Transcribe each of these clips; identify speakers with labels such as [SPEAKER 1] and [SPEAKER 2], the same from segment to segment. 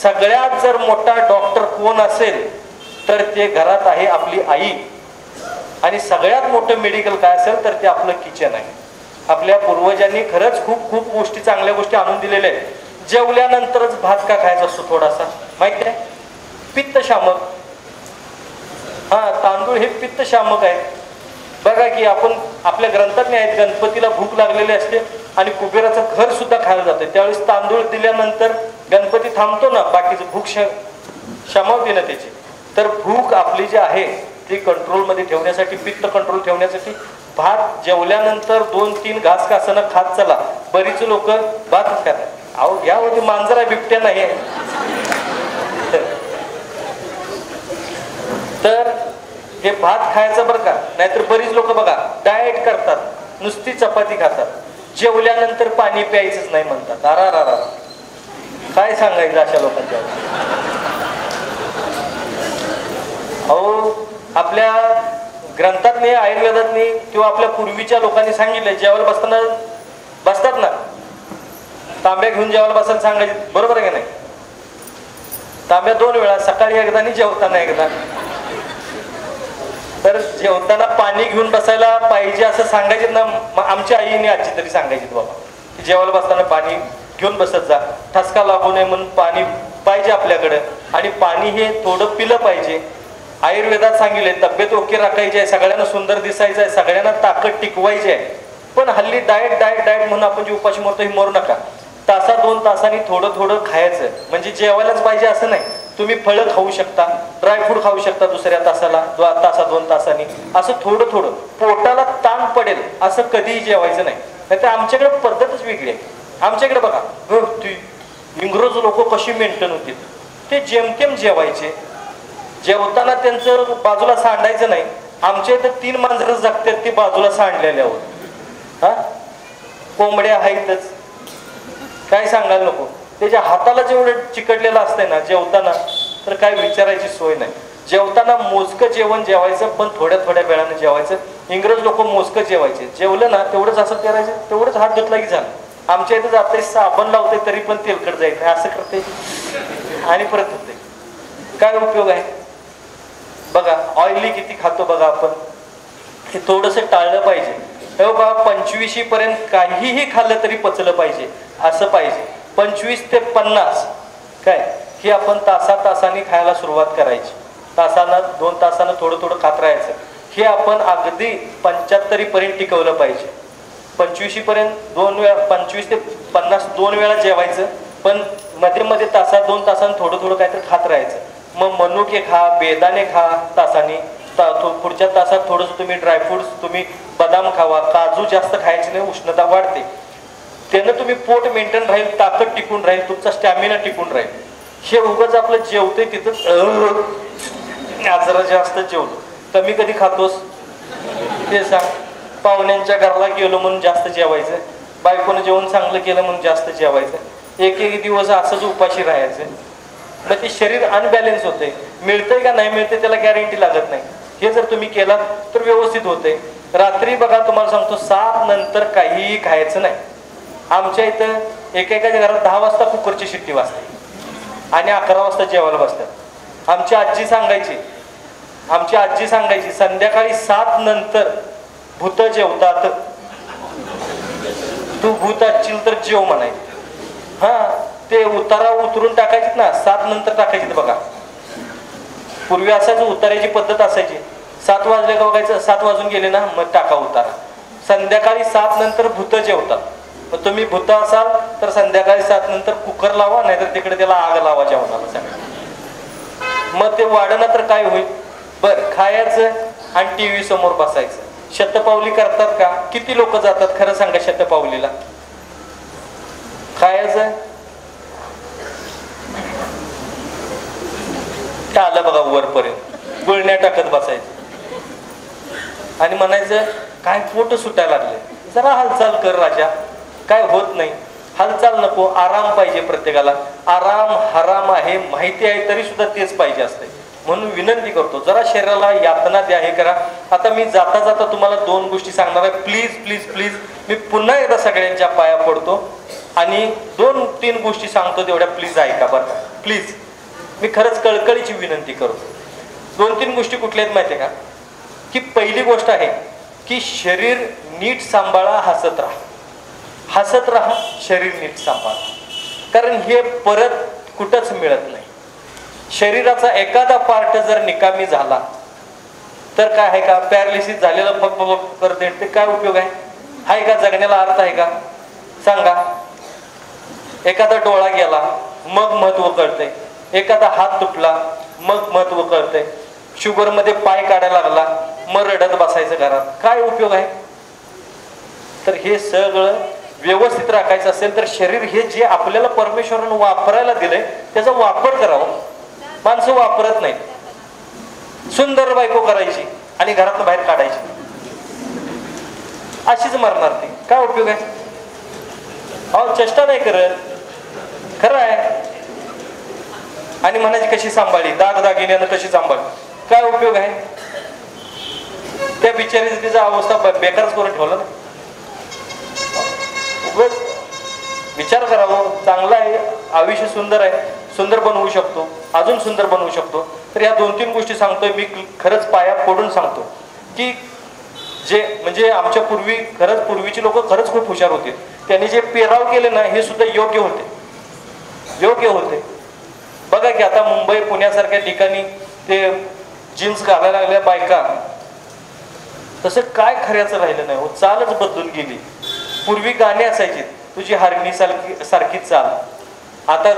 [SPEAKER 1] सगळ्यात जर मोठा डॉक्टर कोण असेल तर ते घरात आहे आपली आई, आणि सगळ्यात मोठं मेडिकल काय असेल तर ते आपलं किचन आहे. आपल्या पूर्वजांनी खरंच खूप खूप गोष्टी, चांगल्या गोष्टी आणून दिलेल्या आहेत. जेवल्यानंतरच भात का खायचा असतो थोडासा, माहिती आहे? पित्तशामक. हा, तांदूळ हे पित्तशामक आहे. बघा की आपण आपल्या ग्रंथात नाही आहेत, गणपतीला भूक लागलेली असते आणि कुबेराचं घर सुद्धा खायला जाते, त्यावेळेस तांदूळ दिल्यानंतर गणपती थांबतो ना, बाकीचं भूक शमावते ना त्याची. तर भूक आपली जी आहे ती कंट्रोलमध्ये ठेवण्यासाठी, पित्त कंट्रोल ठेवण्यासाठी भात जेवल्यानंतर 2-3 घास का असं खात चला. बरीच लोक भातच खातात. अहो घ्या होती मांजरा बिबट्या नाही. तर हे भात खायचं बरं का, नाहीतर बरीच लोक बघा डाएट करतात, नुसती चपाती खातात, जेवल्यानंतर पाणी प्यायचंच नाही म्हणतात. अरा काय सांगायचं अशा लोकांच्या. अहो आपल्या ग्रंथात नाही, आयुर्वेदात नाही, किंवा आपल्या पूर्वीच्या लोकांनी सांगितलं जेवायला बसताना बसतात ना, तांब्या घेऊन जेवायला बसायला सांगायचे, बरोबर आहे का नाही? तांब्या 2 वेळा, सकाळी एकदा आणि जेवताना एकदा. तर जेवताना पाणी घेऊन बसायला पाहिजे असं सांगायचे ना. आमच्या आईने आजी तरी सांगायची बाबा, जेवायला बसताना पाणी घेऊन बसत जा, ठसका लागू नये म्हणून पाणी पाहिजे आपल्याकडे, आणि पाणी हे थोडं पिलं पाहिजे. आयुर्वेदात सांगितले तब्येत ओके राखायची आहे, सगळ्यांना सुंदर दिसायचं आहे, सगळ्यांना ताकद टिकवायची आहे. पण हल्ली डाएट म्हणून आपण जे उपाशी मरतो हे मरू नका. 1-2 तासांनी थोडं खायचं, म्हणजे जेवायलाच पाहिजे असं नाही. तुम्ही फळं खाऊ शकता, ड्रायफ्रूट खाऊ शकता दुसऱ्या तासाला, 2 तासांनी, असं थोडं. पोटाला ताण पडेल असं कधीही जेवायचं नाही. नाहीतर आमच्याकडे पद्धतच वेगळी आहे. आमच्याकडे बघा इंग्रज लोक कशी मेंटेन होती, ते जेमतेम जेवायचे. जेवताना त्यांचं बाजूला सांडायचं नाही. आमच्या इथं 3 मांजरं जगतात ती बाजूला सांडलेल्यावर. हा, कोंबड्या आहेतच, काय सांगायला नको. त्याच्या हाताला जेवढं चिकटलेलं असतंय ना जेवताना, तर काय विचारायची सोय नाही. जेवताना मोजकं जेवण जेवायचं, पण थोड्या वेळानं जेवायचं. इंग्रज लोक मोजकं जेवायचे, जेवलं ना तेवढंच असं करायचं, तेवढंच हात धुतला की झालं. आमच्या इथं जाते साबण लावते तरी पण तेलकट जायचं नाही, असं करते आणि परत होते. काय उपयोग आहे बघा. ऑइली किती खातो बघा आपण, हे थोडंसं टाळलं पाहिजे. हे बघा 25 पर्यंत काहीही खाल्लं तरी पचलं पाहिजे असं पाहिजे. 25 ते 50 काय ही आपण तासांनी खायला सुरुवात करायची. 2 तासानं थोडं खात राहायचं. हे आपण अगदी 75 पर्यंत टिकवलं पाहिजे. 25 पर्यंत 2 वेळा, 25 ते 50 2 वेळा जेवायचं, पण मध्ये 2 तासांनी थोडं काहीतरी खात राहायचं. मग मनुके खा, बेदाणे खा तासांनी. पुढच्या तासात थोडंसं तुम्ही ड्रायफ्रुट्स, तुम्ही बदाम खावा. काजू जास्त खायचे नाही, उष्णता वाढते. त्यानं तुम्ही पोट मेंटेन राहील, ताकद टिकून राहील, तुमचा स्टॅमिना टिकून राहील. हे उगाच आपलं जेवतोय तिथंच जरा जास्त जेवलो, कमी कधी खातोस ते सांग. पाहुण्यांच्या घराला गेलो म्हणून जास्त जेवायचं, बायकोनं जेवण चांगलं केलं म्हणून जास्त जेवायचं. एक दिवस असंच उपाशी राहायचं. मग ते शरीर अनबॅलेन्स होते. मिळतंय का नाही मिळतंय त्याला गॅरंटी लागत नाही. हे जर तुम्ही केलात तर व्यवस्थित होते. रात्री बघा तुम्हाला सांगतो 7 नंतर काहीही खायचं नाही. आमच्या इथं एकेकाच्या घरात 10 वाजता कुकरची शिट्टी वाजते आणि 11 वाजता जेवायला बसतात. आमची आजी सांगायची संध्याकाळी 7 नंतर भूत जेवतात, तू भूत असशील तर जेव म्हणायची. हा, ते उतारा उतरून टाकायचे ना, 7 नंतर टाकायचे. बघा पूर्वी असायचं, उतारायची पद्धत असायची. 7 वाजले का बघायचं, 7 वाजून गेले ना मग टाका उतारा. संध्याकाळी 7 नंतर भूत जेवतात. मग तुम्ही भूत असाल तर संध्याकाळी 7 नंतर कुकर लावा, नाहीतर तिकडे त्याला आग लावा जेवणाला सगळं. मग ते वाढणं तर काय होईल. बरं, खायचं आणि टीव्ही समोर बसायचं. शतपावली करतात का? किती लोक जातात खरं सांगा शतपावलीला? खायचं ते आलं बघा वरपर्यंत, गुळण्या टाकत बसायचं आणि म्हणायचं काय पोट सुटायला लागले, जरा हालचाल कर राजा. काय होत नाही, हालचाल नको, आराम पाहिजे प्रत्येकाला. आराम हराम आहे माहिती आहे तरी सुद्धा तेच पाहिजे असते. म्हणून विनंती करतो, जरा शरीराला यातना द्या, हे करा. आता मी जाता तुम्हाला 2 गोष्टी सांगणार आहे. प्लीज मी पुन्हा एकदा सगळ्यांच्या पाया पडतो आणि 2-3 गोष्टी सांगतो, तेवढ्या प्लीज ऐका बरं. प्लीज मी खरंच कळकळीची विनंती करतो. 2-3 गोष्टी कुठल्या आहेत माहिती आहे का? की पहिली गोष्ट आहे की शरीर नीट सांभाळा, हसत राहा. हसत राहा, शरीर नीट सांभाळा. कारण हे परत कुठंच मिळत नाही. शरीराचा एखादा पार्ट जर निकामी झाला तर काय आहे का? पॅरालिसिस झालेलं फक्त करते ते काय उपयोग आहे का? जगण्याला अर्थ आहे का? सांगा. एखादा डोळा गेला मग महत्व कळतंय, एखादा हात तुटला मग महत्व कळतंय, शुगर मध्ये पाय काढायला लागला मग रडत बसायचं घरात, काय उपयोग आहे? तर हे सगळं व्यवस्थित राखायचं असेल तर शरीर हे जे आपल्याला परमेश्वरानं वापरायला दिलंय त्याचा वापर करावा. माणसं वापरत नाहीत. सुंदर बायको करायची आणि घरातून बाहेर काढायची, अशीच मरणार ती. काय उपयोग आहे? अहो चेष्टा नाही करत, खरं आहे. आणि म्हणायची कशी सांभाळली, दागदागिन्यानं कशी सांभाळली, काय उपयोग आहे? त्या बिचारीची तिचा अवस्था बेकारच करून ठेवला ना. विचार करावं. चांगला आहे, आयुष्य सुंदर आहे, सुंदर बनवू शकतो, अजून सुंदर बनवू शकतो. तर या 2-3 गोष्टी सांगतोय मी, खरंच पाया पडून सांगतो की जे म्हणजे आमच्या पूर्वीची लोक खरंच खूप हुशार होते. त्यांनी जे पेराव केले ना हे सुद्धा योग्य होते. बघा की आता मुंबई पुण्यासारख्या ठिकाणी ते जीन्स घालायला लागल्या बायका, तसं काय खऱ्याचं राहिलं नाही हो. चालच बदलून गेली. पूर्वी गाणी असायची, तुझी हारणी सारखी चाल. आता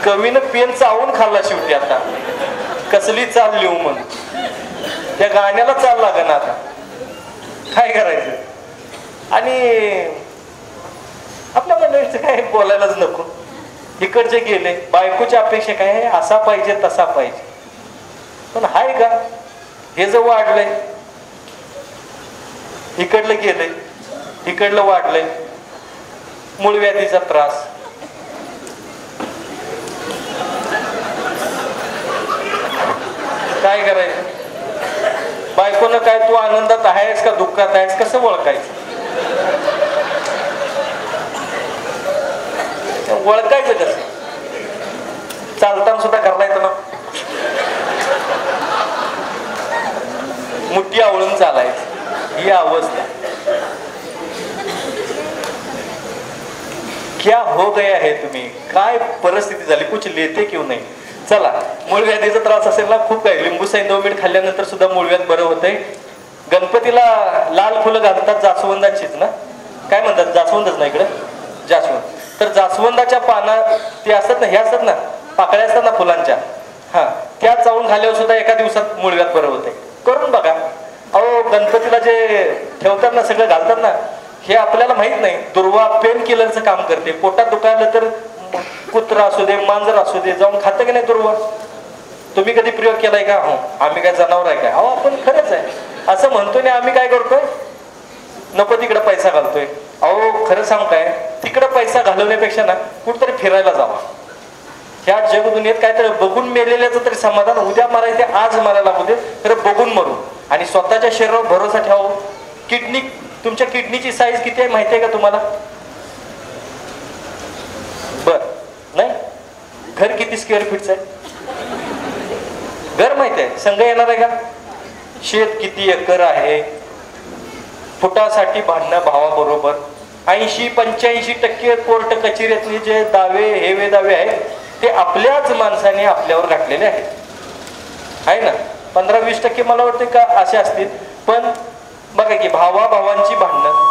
[SPEAKER 1] कवीनं पेन चावून खाल्ला शेवटी. आता कसली चाल लिहू म्हणून त्या गाण्याला चाल लागेना. आता काय करायचं? आणि आपल्या मंडळीचं काय बोलायलाच नको. इकडचे गेले, बायकोची अपेक्षा काय आहे? असा पाहिजे तसा पाहिजे. पण हाय का? हे जर वाढलंय, इकडलं गेलंय, इकडलं वाढलंय, मूळव्याधीचा त्रास. काय करायचं? बायकोनं काय तू आनंदात आहेस का दुःखात आहेस कसं ओळखायचं? ओळखायचं कसं? चालताना सुद्धा करता येतं ना, मुठी आवळून चालायचं. ही अवस्था. क्या हो गया है तुम्ही? काय परिस्थिती झाली, कुछ लेते क्यों नाही? चला, मूळव्याधीचा त्रास असेल ना, खूप काही लिंबू सैंधव मीठ खाल्ल्यानंतर सुद्धा मूळव्याध बरं होतंय. गणपतीला लाल फुलं घालतात, जास्वंदाचीच ना, काय म्हणतात, जास्वंदच ना इकडे, जास्वंद. तर जास्वंदाच्या पाना ते असतात ना, हे असतात ना, पाकळ्या असतात ना फुलांच्या, हा, त्या चावून खाल्ल्यावर सुद्धा एका दिवसात मूळव्याध बरं होतंय. करून बघा. अहो गणपतीला जे ठेवतात ना, सगळं घालतात ना, हे आपल्याला माहित नाही. दुर्वा पेन किलरचं काम करते. पोटात दुखायला तर कुत्रा असू दे, मांजर असू दे, जाऊन खातं की नाही दुर्वा? तुम्ही कधी प्रयोग केलाय का? हो. आम्ही काय जनावर आहे काय? अहो आपण खरंच आहे असं म्हणतोय ना. आम्ही काय करतोय? नको तिकडे पैसा घालतोय. अहो खरं सांग काय, तिकडे पैसा घालवण्यापेक्षा ना कुठतरी फिरायला जावा. ह्या जग दुनियेत काय तर बघून मेलेल्याचं तरी समाधान. उद्या मारायचे आज मारायला लागू दे, तर बघून मरू. आणि स्वतःच्या शरीरावर भरोसा ठेवा. किडनी, तुमच्या किडनीची साईज किती आहे माहिती आहे का तुम्हाला? बर नाही? घर किती स्क्वेअर फीटचं आहे? घर माहिती आहे? संघ येणार आहे का? शेत किती एकर आहे? फुटासाठी भांडणं भावाबरोबर. 80-85% कोर्ट कचेरीतले जे दावे हेवे दावे आहेत ते आपल्याच माणसाने आपल्यावर घातलेले आहेत, आहे ना. 15-20% मला वाटते का असे असतील. पण बघा की भावाभावांची भांडणं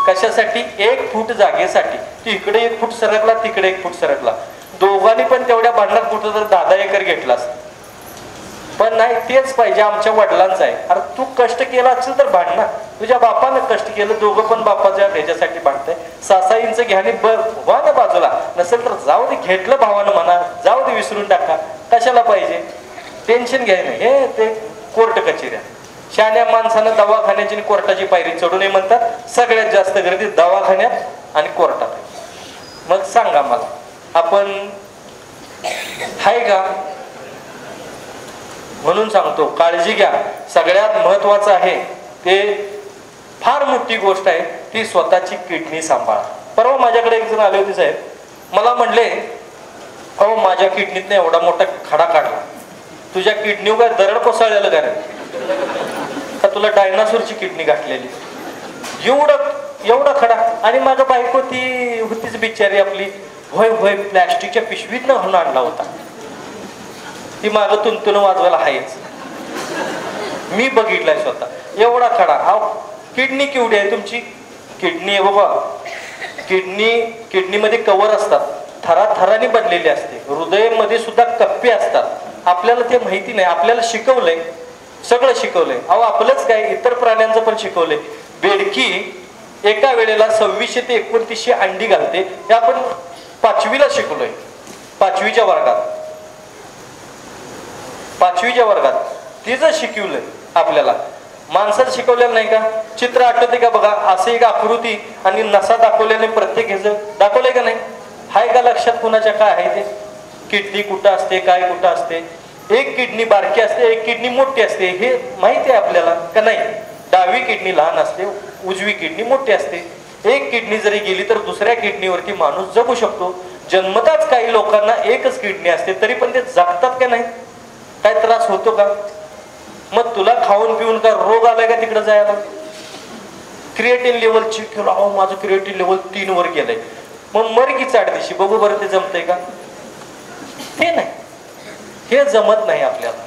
[SPEAKER 1] कशासाठी? 1 फूट जागेसाठी. ती इकडे 1 फूट सरकला, तिकडे 1 फूट सरकला. दोघांनी पण तेवढ्या भांडणात कुठं तर 10 एकर घेतलास. पण नाही, तेच पाहिजे, आमच्या वडिलांचं आहे. अरे तू कष्ट केला असेल तर भांडणं. तुझ्या बापानं कष्ट केलं, दोघं पण बापाच्या ह्याच्यासाठी भांडतंय. 6-6 इंच घ्याने व्हा ना बाजूला. नसेल तर जाऊ दे, घेतलं भावानं म्हणा, जाऊ दे, विसरून टाका. कशाला पाहिजे टेन्शन घ्यायला? हे ते कोर्ट कचेऱ्या. शहाण्या माणसानं दवाखान्याची आणि कोर्टाची पायरी चढू नये म्हणतात. सगळ्यात जास्त गर्दी दवाखान्यात आणि कोर्टात. मग सांगा मला, आपण हाय का? म्हणून सांगतो, काळजी घ्या. सगळ्यात महत्वाचं आहे ते, फार मोठी गोष्ट आहे ती, स्वतःची किडनी सांभाळा. परवा माझ्याकडे एक जण आले होते साहेब, मला म्हणले अहो माझ्या किडनीतनं एवढा मोठा खडा काढला, तुझ्या किडनीवर काय दरड कोसळलेलं का रे, का तुला डायनासोरची किडनी गाठलेली, एवढा खडा. आणि माझं बायको ती होतीच बिचारी आपली, होय होय प्लॅस्टिकच्या पिशवीतनं घालून आणला होता, ती मागं तुंतून वाजवायला आहेच. मी बघितलाय स्वतः एवढा खडा. अहो किडनी केवढी आहे तुमची, किडनी आहे बाबा, किडनीमध्ये कवर असतात, थराथराने बनलेली असते, हृदयामध्ये सुद्धा कप्पे असतात. आपल्याला ते माहिती नाही, आपल्याला शिकवलंय, सगळं शिकवलंय. अहो आपलंच काय इतर प्राण्यांचं पण शिकवलंय. बेडकी एका वेळेला 2600 ते 2900 अंडी घालते, हे आपण 5वीला शिकलोय, 5वीच्या वर्गात तिचं शिकवलंय आपल्याला. माणसाला शिकवलेलं नाही का. चित्र आठवते का बघा, असं एक आकृती आणि नसा दाखवल्याने प्रत्येक ह्याचं दाखवलंय का नाही, हाय का लक्षात कुणाच्या काय आहे ते, किडनी कुठं असते काय कुठं असते, एक किडनी बारकी असते एक किडनी मोठी असते, हे माहिती आहे आपल्याला का नाही. डावी किडनी लहान असते, उजवी किडनी मोठी असते. एक किडनी जरी गेली तर दुसऱ्या किडनीवरती माणूस जगू शकतो. जन्मताच काही लोकांना एकच किडनी असते, तरी पण ते जगतात का नाही, काय त्रास होतो का. मग तुला खाऊन पिऊन का रोग आलाय का तिकडे जायला. क्रिएटिन लेवल चेक केलं, अहो माझं क्रिएटिन लेवल 3 वर गेलंय, मग मर की चाट दिवशी बघू बरं ते जमतंय का. ते नाही, हे जमत नाही आपल्याला.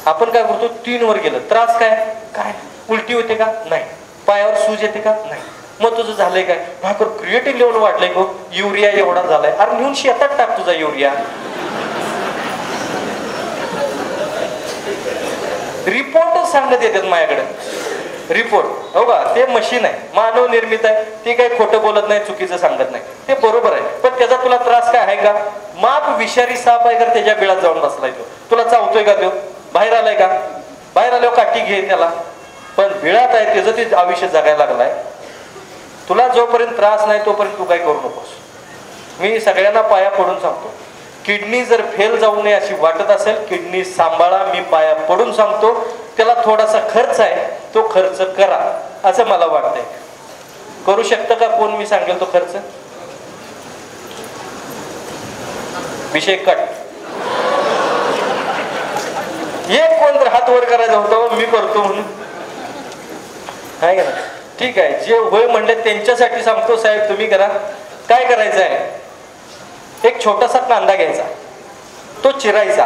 [SPEAKER 1] आपण काय करतो, 3 वर गेलं, त्रास काय काय, उलटी होते का नाही, पायावर सूज येते का नाही, मग तुझं झालंय काय, भाकर क्रिएटिन लेवल वाढलंय गो, युरिया एवढा झालाय, अरे नेऊन शेतात टाक तुझा युरिया. रिपोर्टच सांगत येतात माझ्याकडे, रिपोर्ट हो का, ते मशीन आहे, मानव निर्मित आहे, ते काही खोटं बोलत नाही, चुकीचं सांगत नाही, ते बरोबर आहे. पण त्याचा तुला त्रास काय आहे का, माप विषारी साप आहे का त्याच्या बिळात जाऊन बसलाय तो, तुला चावतोय का तो, बाहेर आलाय का, बाहेर आल्यावर काठी घे त्याला, पण बिळात आहे त्याचं ते आयुष्य जगायला लागलाय. तुला जोपर्यंत त्रास नाही तोपर्यंत तू काय करू नकोस. मी सगळ्यांना पाया पडून सांगतो, किडनी जर फेल जाऊ नये अशी वाटत असेल, किडनी सांभाळा, मी पाया पडून सांगतो. त्याला थोडासा खर्च आहे, तो खर्च करा असं मला वाटतंय. करू शकतं का कोण, मी सांगेल तो खर्च. विषय कट. एक कोण तर हात वर करायचा होता, मी करतो म्हणून आहे का ना. ठीक आहे, जे होय म्हणले त्यांच्यासाठी सांगतो साहेब, तुम्ही करा. काय करायचं आहे, एक छोटासा कांदा घ्यायचा, तो चिरायचा,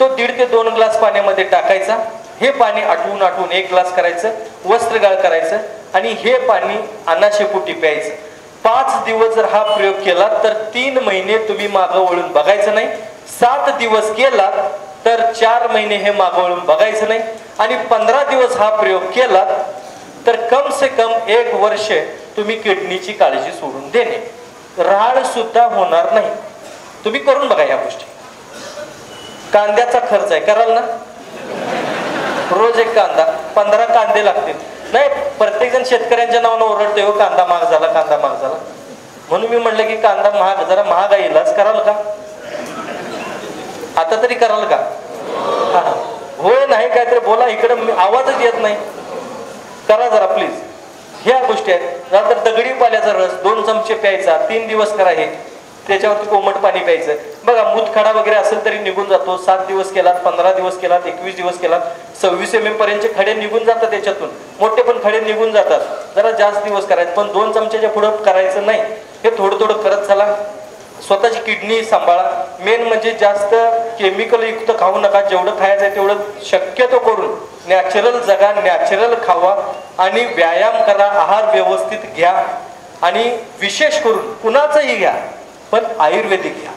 [SPEAKER 1] तो 1.5 ते 2 ग्लास पाण्यामध्ये टाकायचा. हे पाणी आटवून 1 ग्लास करायचं, वस्त्रगाळ करायचं आणि हे पाणी अनाशेपोटी प्यायचं. 5 दिवस जर हा प्रयोग केला तर 3 महिने तुम्ही मागं वळून बघायचं नाही. 7 दिवस केला तर 4 महिने हे मागं वळून बघायचं नाही. आणि 15 दिवस हा प्रयोग केला तर कम से कम 1 वर्ष तुम्ही किडनीची काळजी सोडून देणे, राळ सुद्धा होणार नाही. तुम्ही करून बघा या गोष्टी. कांद्याचा खर्च आहे, कराल ना. रोज एक कांदा, 15 कांदे लागतील. नाही, प्रत्येक जण शेतकऱ्यांच्या नावानं ओरडते, हो कांदा महाग झाला, कांदा महाग झाला. म्हणून मी म्हटलं की कांदा महाग, जरा महाग आहे, इलाज कराल का, आता तरी कराल का. होय नाही काहीतरी बोला, इकडे आवाजच येत नाही, करा जरा प्लीज. ह्या गोष्टी आहेत. नंतर दगडी पाल्याचा रस 2 चमचे प्यायचा, 3 दिवस करा हे. त्याच्यावरती कोमट पाणी प्यायचं. बघा मूतखडा वगैरे असेल तरी निघून जातो. 7 दिवस केलात, 15 दिवस केलात, 21 दिवस केलात, 26 mm पर्यंतचे खडे निघून जातात त्याच्यातून. मोठे पण खडे निघून जातात. जरा जास्त दिवस करायचं, पण 2 चमच्याच्या पुढं करायचं नाही. हे थोडं थोडं करत चला. स्वतःची किडनी सांभाळा. मेन म्हणजे जास्त केमिकल युक्त खाऊ नका. जेवढं खायचं आहे तेवढं शक्यतो करून नॅचरल जगा, नॅचरल खावा आणि व्यायाम करा, आहार व्यवस्थित घ्या आणि विशेष करून कुणाचंही घ्या पण आयुर्वेदिक घ्या.